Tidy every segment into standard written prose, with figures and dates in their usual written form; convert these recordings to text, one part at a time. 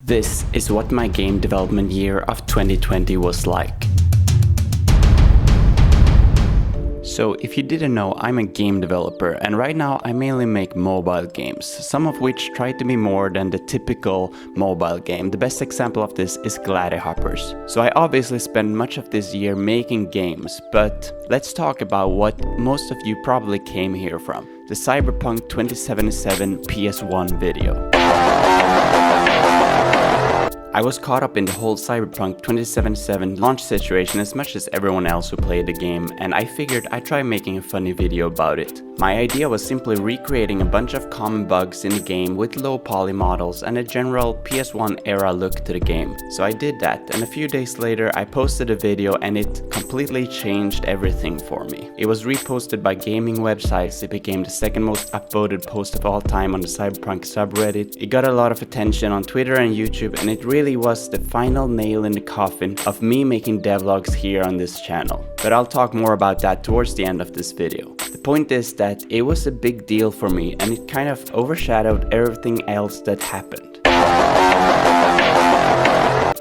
This is what my game development year of 2020 was like. So if you didn't know, I'm a game developer, and right now I mainly make mobile games, some of which try to be more than the typical mobile game. The best example of this is Hoppers. So I obviously spent much of this year making games, but let's talk about what most of you probably came here from, the Cyberpunk 2077 PS1 video. I was caught up in the whole Cyberpunk 2077 launch situation as much as everyone else who played the game, and I figured I'd try making a funny video about it. My idea was simply recreating a bunch of common bugs in the game with low poly models and a general PS1 era look to the game. So I did that, and a few days later I posted a video and it completely changed everything for me. It was reposted by gaming websites, it became the second most upvoted post of all time on the Cyberpunk subreddit, it got a lot of attention on Twitter and YouTube, and it really was the final nail in the coffin of me making devlogs here on this channel. But I'll talk more about that towards the end of this video. The point is that it was a big deal for me, and it kind of overshadowed everything else that happened.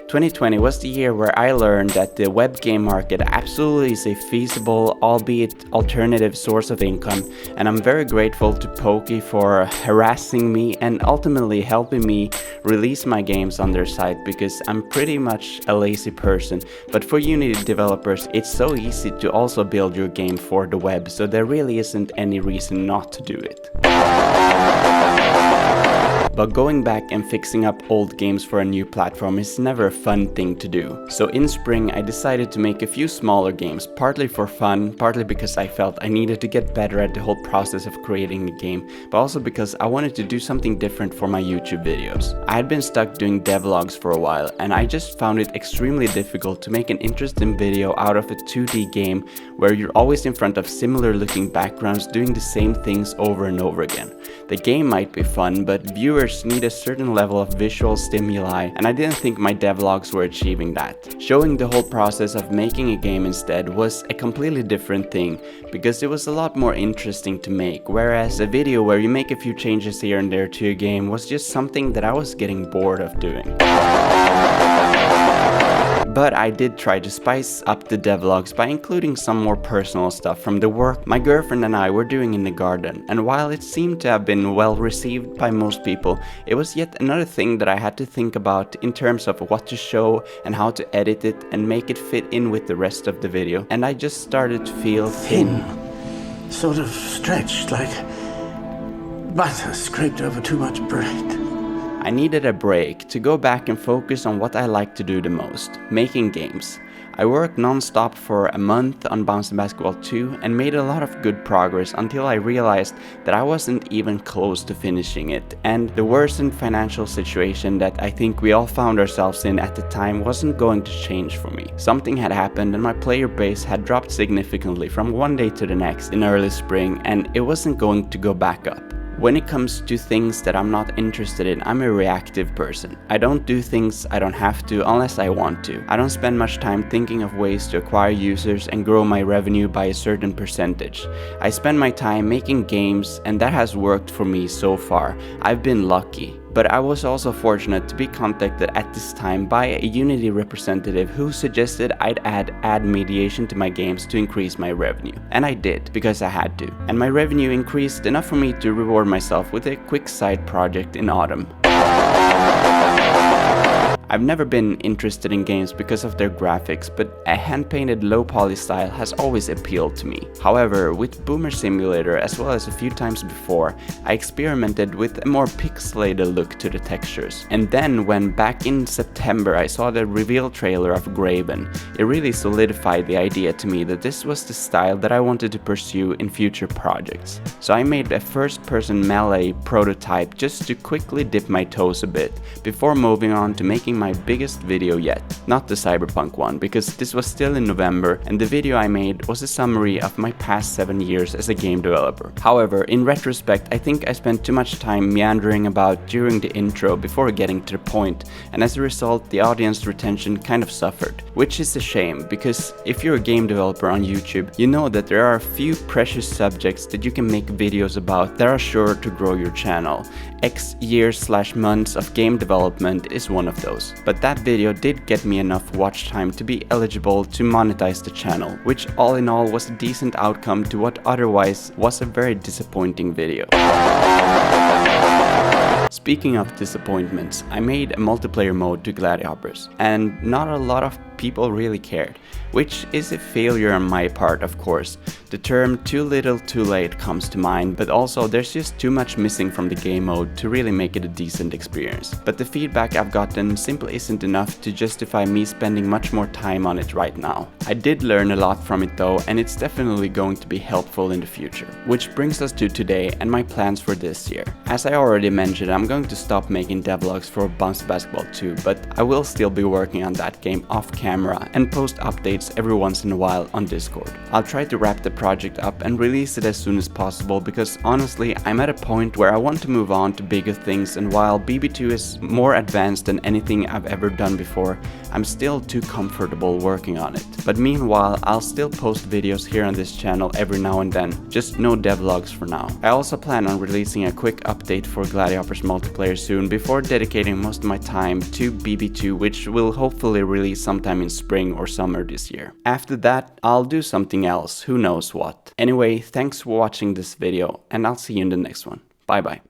2020 was the year where I learned that the web game market absolutely is a feasible, albeit alternative source of income, and I'm very grateful to Pokey for harassing me and ultimately helping me release my games on their site, because I'm pretty much a lazy person. But for Unity developers, it's so easy to also build your game for the web, so there really isn't any reason not to do it. But going back and fixing up old games for a new platform is never a fun thing to do. So in spring I decided to make a few smaller games, partly for fun, partly because I felt I needed to get better at the whole process of creating a game, but also because I wanted to do something different for my YouTube videos. I had been stuck doing devlogs for a while, and I just found it extremely difficult to make an interesting video out of a 2D game where you're always in front of similar looking backgrounds doing the same things over and over again. The game might be fun, but viewers need a certain level of visual stimuli, and I didn't think my devlogs were achieving that. Showing the whole process of making a game instead was a completely different thing, because it was a lot more interesting to make, whereas a video where you make a few changes here and there to your game was just something that I was getting bored of doing. But I did try to spice up the devlogs by including some more personal stuff from the work my girlfriend and I were doing in the garden, and while it seemed to have been well received by most people, it was yet another thing that I had to think about in terms of what to show and how to edit it and make it fit in with the rest of the video, and I just started to feel thin. Sort of stretched, like butter scraped over too much bread. I needed a break to go back and focus on what I like to do the most, making games. I worked non-stop for a month on Bouncing Basketball 2 and made a lot of good progress until I realized that I wasn't even close to finishing it, and the worsened financial situation that I think we all found ourselves in at the time wasn't going to change for me. Something had happened and my player base had dropped significantly from one day to the next in early spring, and it wasn't going to go back up. When it comes to things that I'm not interested in, I'm a reactive person. I don't do things I don't have to unless I want to. I don't spend much time thinking of ways to acquire users and grow my revenue by a certain percentage. I spend my time making games, and that has worked for me so far. I've been lucky. But I was also fortunate to be contacted at this time by a Unity representative who suggested I'd add ad mediation to my games to increase my revenue. And I did, because I had to. And my revenue increased enough for me to reward myself with a quick side project in autumn. I've never been interested in games because of their graphics, but a hand-painted low-poly style has always appealed to me. However, with Boomer Simulator, as well as a few times before, I experimented with a more pixelated look to the textures. And then when back in September I saw the reveal trailer of Graven, it really solidified the idea to me that this was the style that I wanted to pursue in future projects. So I made a first-person melee prototype just to quickly dip my toes a bit, before moving on to making my biggest video yet. Not the Cyberpunk one, because this was still in November, and the video I made was a summary of my past 7 years as a game developer. However, in retrospect, I think I spent too much time meandering about during the intro before getting to the point, and as a result the audience retention kind of suffered. Which is a shame, because if you're a game developer on YouTube, you know that there are a few precious subjects that you can make videos about that are sure to grow your channel. X years/months of game development is one of those. But that video did get me enough watch time to be eligible to monetize the channel, which all in all was a decent outcome to what otherwise was a very disappointing video. Speaking of disappointments, I made a multiplayer mode to Gladihoppers, and not a lot of people really cared, which is a failure on my part, of course. The term too little too late comes to mind, but also there's just too much missing from the game mode to really make it a decent experience. But the feedback I've gotten simply isn't enough to justify me spending much more time on it right now. I did learn a lot from it though, and it's definitely going to be helpful in the future. Which brings us to today and my plans for this year. As I already mentioned, I'm going to stop making devlogs for Bounce Basketball 2, but I will still be working on that game off camera and post updates every once in a while on Discord. I'll try to wrap the project up and release it as soon as possible because honestly I'm at a point where I want to move on to bigger things, and while BB2 is more advanced than anything I've ever done before, I'm still too comfortable working on it. But meanwhile I'll still post videos here on this channel every now and then, just no devlogs for now. I also plan on releasing a quick update for Gladihoppers multiplayer soon before dedicating most of my time to BB2, which will hopefully release sometime in spring or summer this year. After that, I'll do something else, who knows what. Anyway, thanks for watching this video, and I'll see you in the next one. Bye bye.